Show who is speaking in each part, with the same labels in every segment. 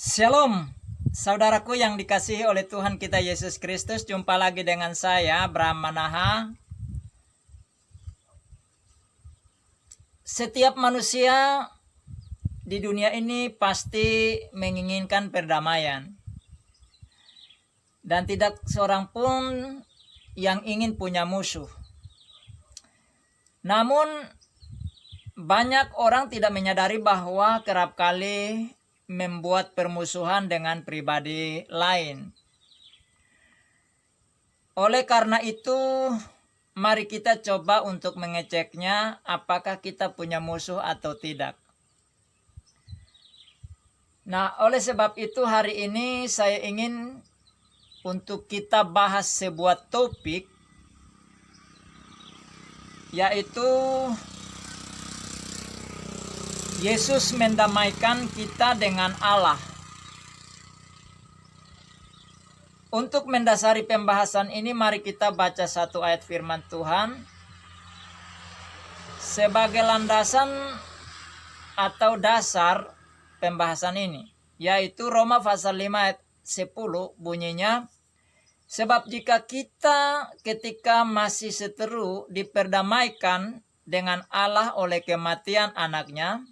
Speaker 1: Shalom, saudaraku yang dikasihi oleh Tuhan kita Yesus Kristus. Jumpa lagi dengan saya, Bram Manaha. Setiap manusia di dunia ini pasti menginginkan perdamaian. Dan tidak seorang pun yang ingin punya musuh. Namun, banyak orang tidak menyadari bahwa kerap kali membuat permusuhan dengan pribadi lain. Oleh karena itu, mari kita coba untuk mengeceknya apakah kita punya musuh atau tidak. Nah, oleh sebab itu hari ini saya ingin untuk kita bahas sebuah topik, yaitu Yesus mendamaikan kita dengan Allah. Untuk mendasari pembahasan ini, mari kita baca satu ayat firman Tuhan sebagai landasan atau dasar pembahasan ini, yaitu Roma pasal 5 ayat 10 bunyinya, sebab jika kita ketika masih seteru diperdamaikan dengan Allah oleh kematian anaknya,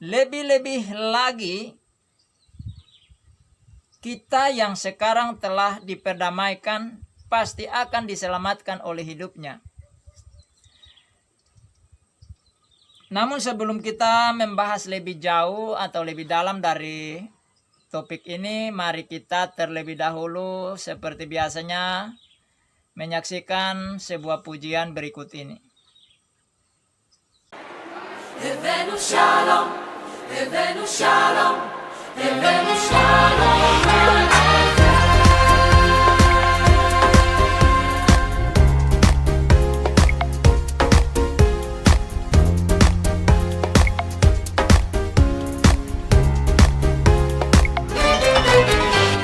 Speaker 1: lebih-lebih lagi kita yang sekarang telah diperdamaikan pasti akan diselamatkan oleh hidupnya. Namun sebelum kita membahas lebih jauh atau lebih dalam dari topik ini, mari kita terlebih dahulu seperti biasanya menyaksikan sebuah pujian berikut ini.
Speaker 2: הבאנו שלום, הבאנו שלום, הבאנו שלום עליכם.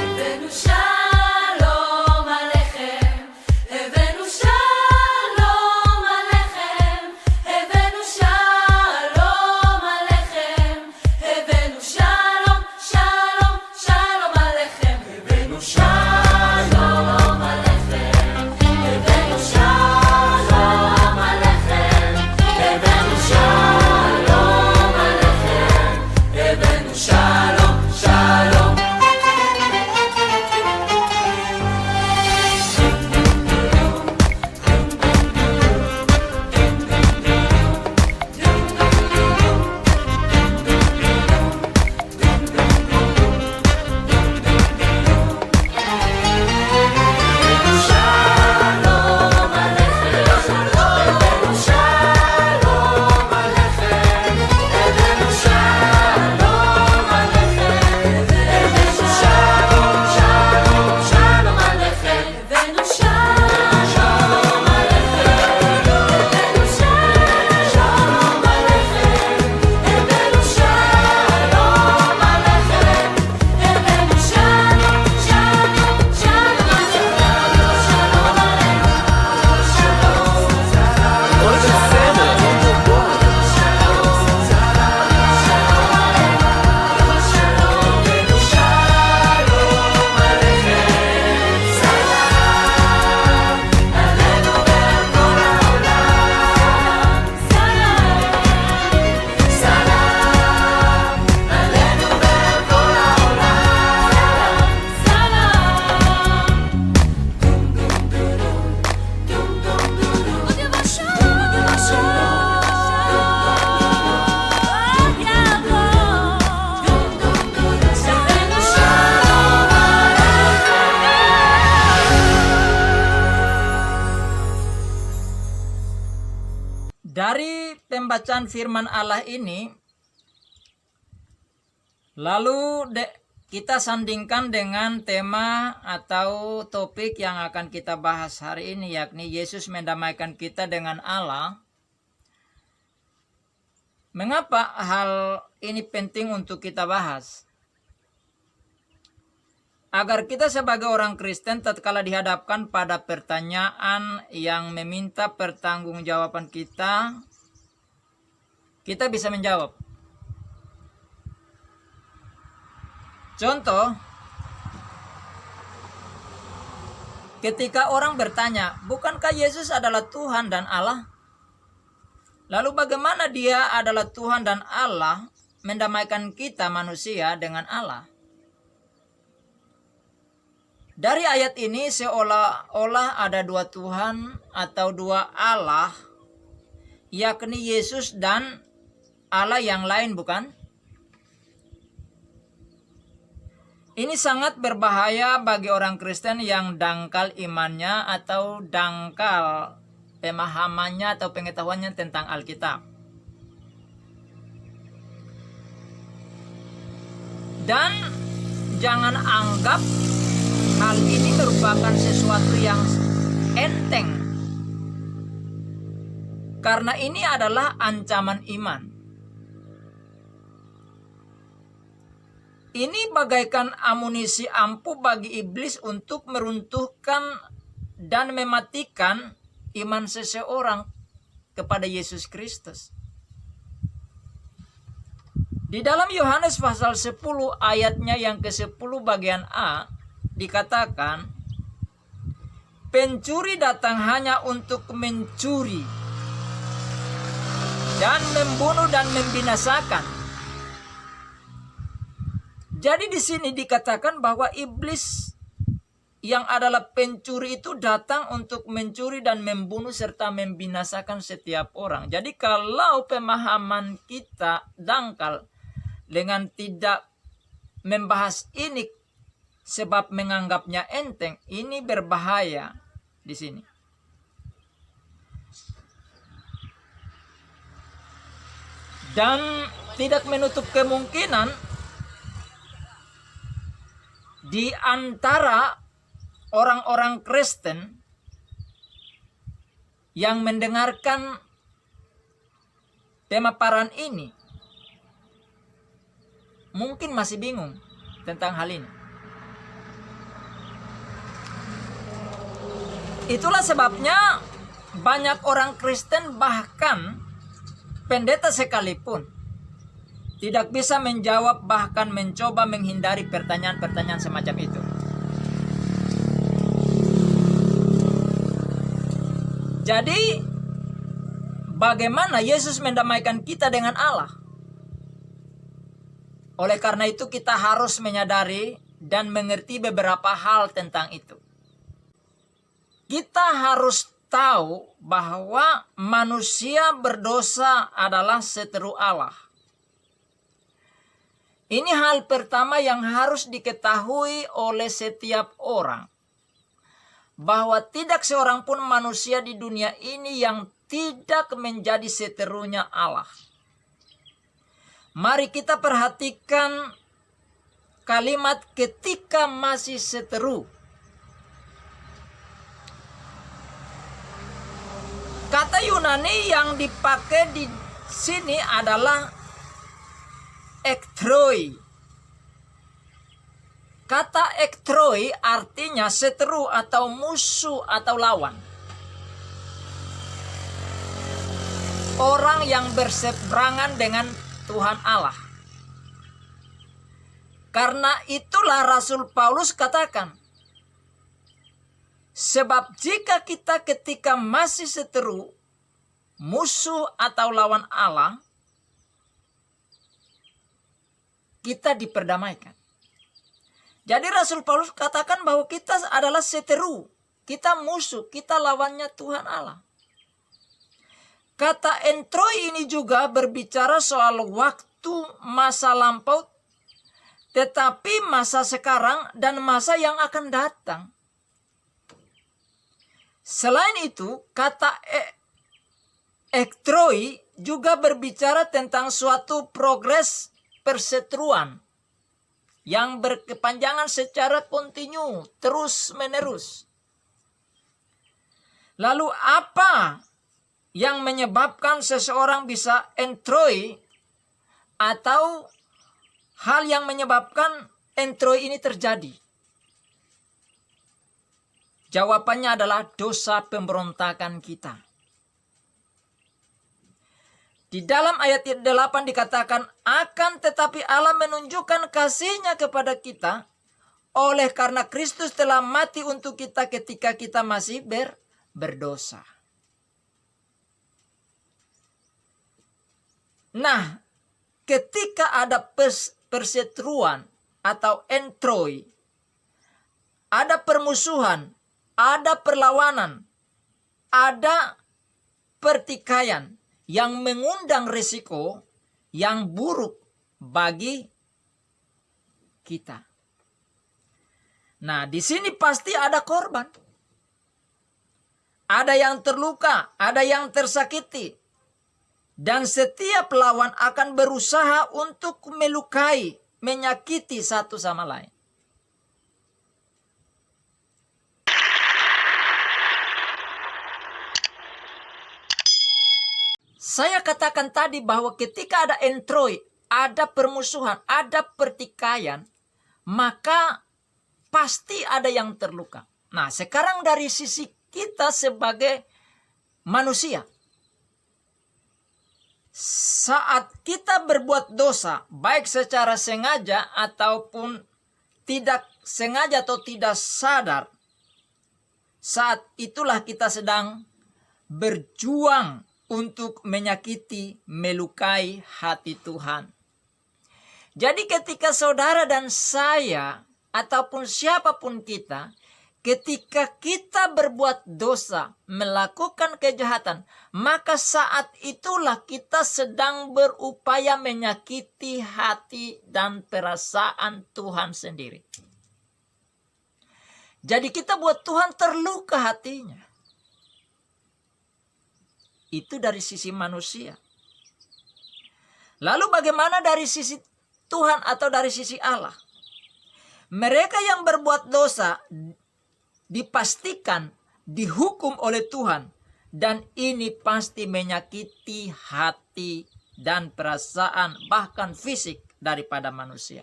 Speaker 2: הבאנו שלום עליכם, הבאנו שלום עליכם, הבאנו שלום עליכם, הבאנו שלום, שלום, שלום עליכם, הבאנו שלום עליכם, הבאנו שלום עליכם, הבאנו שלום עליכם, הבאנו שלום, שלום.
Speaker 1: Dari pembacaan firman Allah ini, lalu kita sandingkan dengan tema atau topik yang akan kita bahas hari ini, yakni Yesus mendamaikan kita dengan Allah. Mengapa hal ini penting untuk kita bahas? Agar kita sebagai orang Kristen tatkala dihadapkan pada pertanyaan yang meminta pertanggungjawaban kita bisa menjawab. Contoh, ketika orang bertanya, bukankah Yesus adalah Tuhan dan Allah? Lalu bagaimana dia adalah Tuhan dan Allah mendamaikan kita manusia dengan Allah? Dari ayat ini seolah-olah ada dua Tuhan atau dua Allah, yakni Yesus dan Allah yang lain, bukan? Ini sangat berbahaya bagi orang Kristen yang dangkal imannya atau dangkal pemahamannya atau pengetahuannya tentang Alkitab. Dan jangan anggap hal ini merupakan sesuatu yang enteng, karena ini adalah ancaman iman. Ini bagaikan amunisi ampuh bagi iblis untuk meruntuhkan dan mematikan iman seseorang kepada Yesus Kristus. Di dalam Yohanes pasal 10 ayatnya yang ke-10 bagian A dikatakan, pencuri datang hanya untuk mencuri dan membunuh dan membinasakan. Jadi di sini dikatakan bahwa iblis yang adalah pencuri itu datang untuk mencuri dan membunuh serta membinasakan setiap orang. Jadi kalau pemahaman kita dangkal dengan tidak membahas ini sebab menganggapnya enteng, ini berbahaya di sini. Dan tidak menutup kemungkinan di antara orang-orang Kristen yang mendengarkan pemaparan ini mungkin masih bingung tentang hal ini. Itulah sebabnya banyak orang Kristen, bahkan pendeta sekalipun, tidak bisa menjawab, bahkan mencoba menghindari pertanyaan-pertanyaan semacam itu. Jadi, bagaimana Yesus mendamaikan kita dengan Allah? Oleh karena itu kita harus menyadari dan mengerti beberapa hal tentang itu. Kita harus tahu bahwa manusia berdosa adalah seteru Allah. Ini hal pertama yang harus diketahui oleh setiap orang. Bahwa tidak seorang pun manusia di dunia ini yang tidak menjadi seterunya Allah. Mari kita perhatikan kalimat ketika masih seteru. Kata Yunani yang dipakai di sini adalah ektroi. Kata ektroi artinya seteru atau musuh atau lawan. Orang yang berseberangan dengan Tuhan Allah. Karena itulah Rasul Paulus katakan, sebab jika kita ketika masih seteru, musuh atau lawan Allah, kita diperdamaikan. Jadi Rasul Paulus katakan bahwa kita adalah seteru, kita musuh, kita lawannya Tuhan Allah. Kata entroi ini juga berbicara soal waktu, masa lampau, tetapi masa sekarang dan masa yang akan datang. Selain itu, kata ektroi juga berbicara tentang suatu progres perseteruan yang berkepanjangan secara kontinu, terus menerus. Lalu apa yang menyebabkan seseorang bisa entroi, atau hal yang menyebabkan entroi ini terjadi? Jawabannya adalah dosa pemberontakan kita. Di dalam ayat 8 dikatakan, akan tetapi Allah menunjukkan kasih-Nya kepada kita oleh karena Kristus telah mati untuk kita ketika kita masih berdosa. Nah, ketika ada perseteruan atau entroi, ada permusuhan, ada perlawanan, ada pertikaian yang mengundang risiko yang buruk bagi kita. Nah, di sini pasti ada korban. Ada yang terluka, ada yang tersakiti. Dan setiap lawan akan berusaha untuk melukai, menyakiti satu sama lain. Saya katakan tadi bahwa ketika ada entroi, ada permusuhan, ada pertikaian, maka pasti ada yang terluka. Nah, sekarang dari sisi kita sebagai manusia, saat kita berbuat dosa, baik secara sengaja ataupun tidak sengaja atau tidak sadar, saat itulah kita sedang berjuang untuk menyakiti, melukai hati Tuhan. Jadi ketika saudara dan saya ataupun siapapun kita, ketika kita berbuat dosa, melakukan kejahatan, maka saat itulah kita sedang berupaya menyakiti hati dan perasaan Tuhan sendiri. Jadi kita buat Tuhan terluka hatinya. Itu dari sisi manusia. Lalu bagaimana dari sisi Tuhan atau dari sisi Allah? Mereka yang berbuat dosa dipastikan dihukum oleh Tuhan, dan ini pasti menyakiti hati dan perasaan bahkan fisik daripada manusia.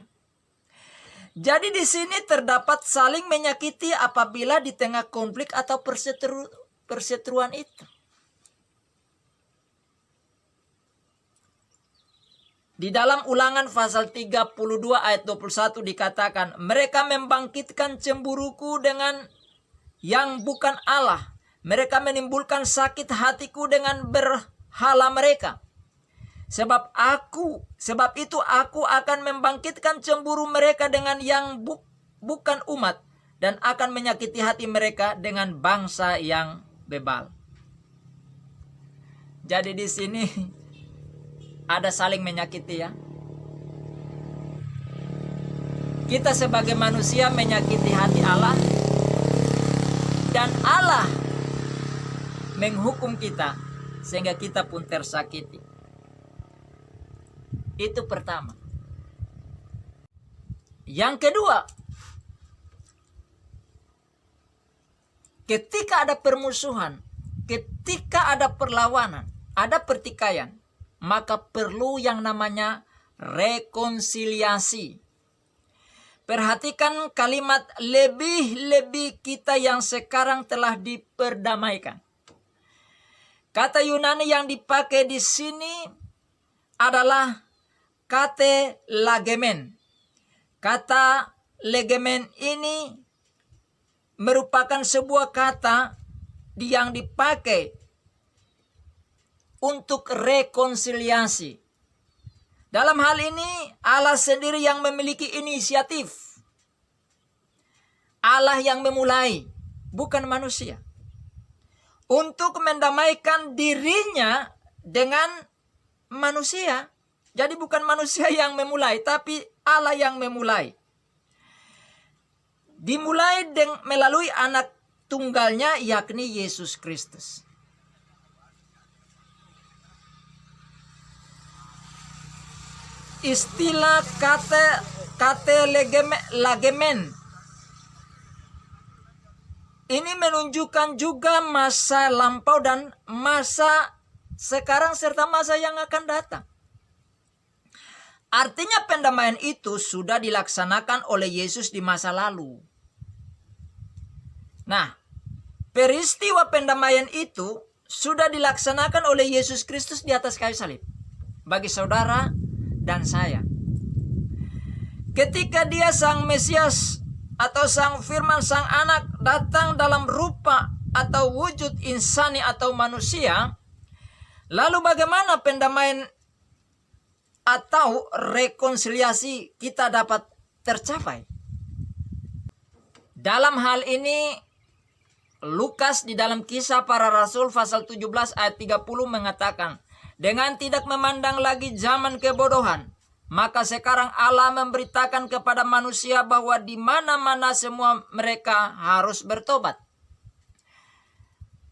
Speaker 1: Jadi di sini terdapat saling menyakiti apabila di tengah konflik atau perseteruan itu. Di dalam Ulangan pasal 32 ayat 21 dikatakan, mereka membangkitkan cemburuku dengan yang bukan Allah. Mereka menimbulkan sakit hatiku dengan berhala mereka. Sebab itu aku akan membangkitkan cemburu mereka dengan yang bukan umat, dan akan menyakiti hati mereka dengan bangsa yang bebal. Jadi di sini ada saling menyakiti ya. Kita sebagai manusia menyakiti hati Allah, dan Allah menghukum kita sehingga kita pun tersakiti. Itu pertama. Yang kedua, ketika ada permusuhan, ketika ada perlawanan, ada pertikaian, maka perlu yang namanya rekonsiliasi. Perhatikan kalimat lebih-lebih kita yang sekarang telah diperdamaikan. Kata Yunani yang dipakai di sini adalah kata legemen. Kata legemen ini merupakan sebuah kata yang dipakai untuk rekonsiliasi. Dalam hal ini Allah sendiri yang memiliki inisiatif. Allah yang memulai, bukan manusia. Untuk mendamaikan dirinya dengan manusia. Jadi bukan manusia yang memulai, tapi Allah yang memulai. Dimulai melalui anak tunggalnya, yakni Yesus Kristus. Istilah kata legemen ini menunjukkan juga masa lampau dan masa sekarang serta masa yang akan datang. Artinya pendamaian itu sudah dilaksanakan oleh Yesus di masa lalu. Nah, peristiwa pendamaian itu sudah dilaksanakan oleh Yesus Kristus di atas kayu salib. bagi saudara dan saya. Ketika dia sang Mesias atau sang firman, sang anak datang dalam rupa atau wujud insani atau manusia, lalu bagaimana pendamaian atau rekonsiliasi kita dapat tercapai? Dalam hal ini Lukas di dalam Kisah Para Rasul pasal 17 ayat 30 mengatakan, dengan tidak memandang lagi zaman kebodohan, maka sekarang Allah memberitakan kepada manusia bahwa di mana-mana semua mereka harus bertobat.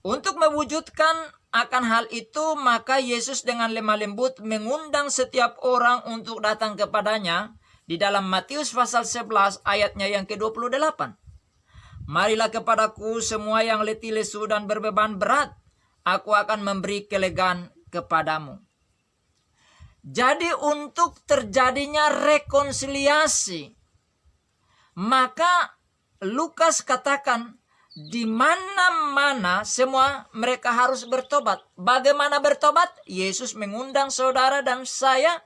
Speaker 1: Untuk mewujudkan akan hal itu, maka Yesus dengan lemah lembut mengundang setiap orang untuk datang kepadanya di dalam Matius pasal 11 ayatnya yang ke-28. Marilah kepadaku semua yang letih lesu dan berbeban berat, aku akan memberi kelegaan kepadamu. Jadi untuk terjadinya rekonsiliasi, maka Lukas katakan di mana-mana semua mereka harus bertobat. Bagaimana bertobat? Yesus mengundang saudara dan saya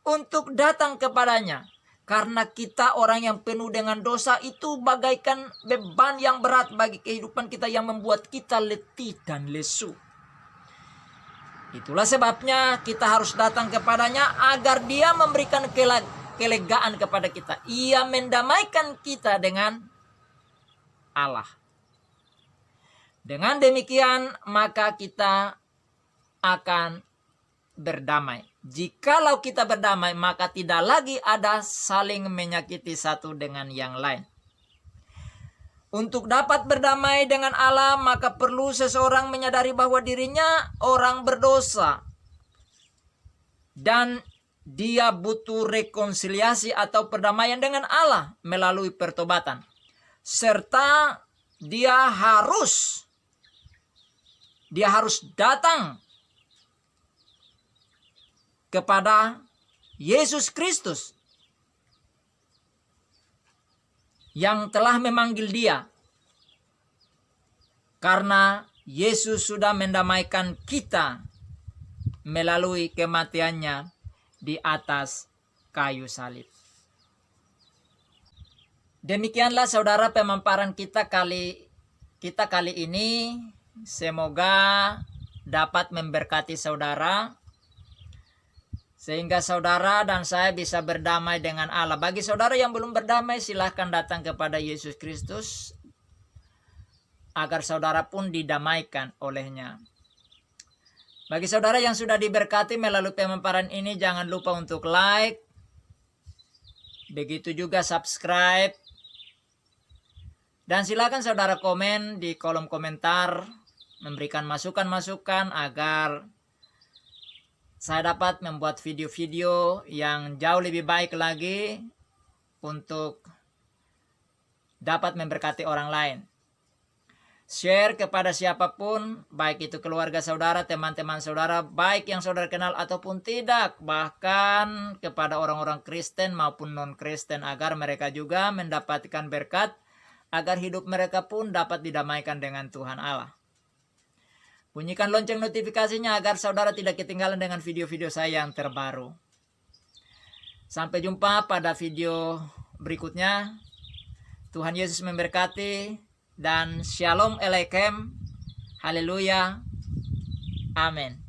Speaker 1: untuk datang kepadanya. Karena kita orang yang penuh dengan dosa itu bagaikan beban yang berat bagi kehidupan kita yang membuat kita letih dan lesu. Itulah sebabnya kita harus datang kepadanya agar dia memberikan kelegaan kepada kita. Ia mendamaikan kita dengan Allah. Dengan demikian maka kita akan berdamai. Jikalau kita berdamai, maka tidak lagi ada saling menyakiti satu dengan yang lain. Untuk dapat berdamai dengan Allah, maka perlu seseorang menyadari bahwa dirinya orang berdosa. Dan dia butuh rekonsiliasi atau perdamaian dengan Allah melalui pertobatan. Serta dia harus datang kepada Yesus Kristus yang telah memanggil dia. Karena Yesus sudah mendamaikan kita melalui kematiannya di atas kayu salib. Demikianlah saudara pemaparan kita kali ini. Semoga dapat memberkati saudara, sehingga saudara dan saya bisa berdamai dengan Allah. Bagi saudara yang belum berdamai, silahkan datang kepada Yesus Kristus agar saudara pun didamaikan olehnya. Bagi saudara yang sudah diberkati melalui pemaparan ini, jangan lupa untuk like, begitu juga subscribe, dan silakan saudara komen di kolom komentar, memberikan masukan-masukan agar saya dapat membuat video-video yang jauh lebih baik lagi untuk dapat memberkati orang lain. Share kepada siapapun, baik itu keluarga saudara, teman-teman saudara, baik yang saudara kenal ataupun tidak, bahkan kepada orang-orang Kristen maupun non-Kristen, agar mereka juga mendapatkan berkat, agar hidup mereka pun dapat didamaikan dengan Tuhan Allah. Bunyikan lonceng notifikasinya agar saudara tidak ketinggalan dengan video-video saya yang terbaru. Sampai jumpa pada video berikutnya. Tuhan Yesus memberkati dan Shalom Alaikum. Haleluya. Amin.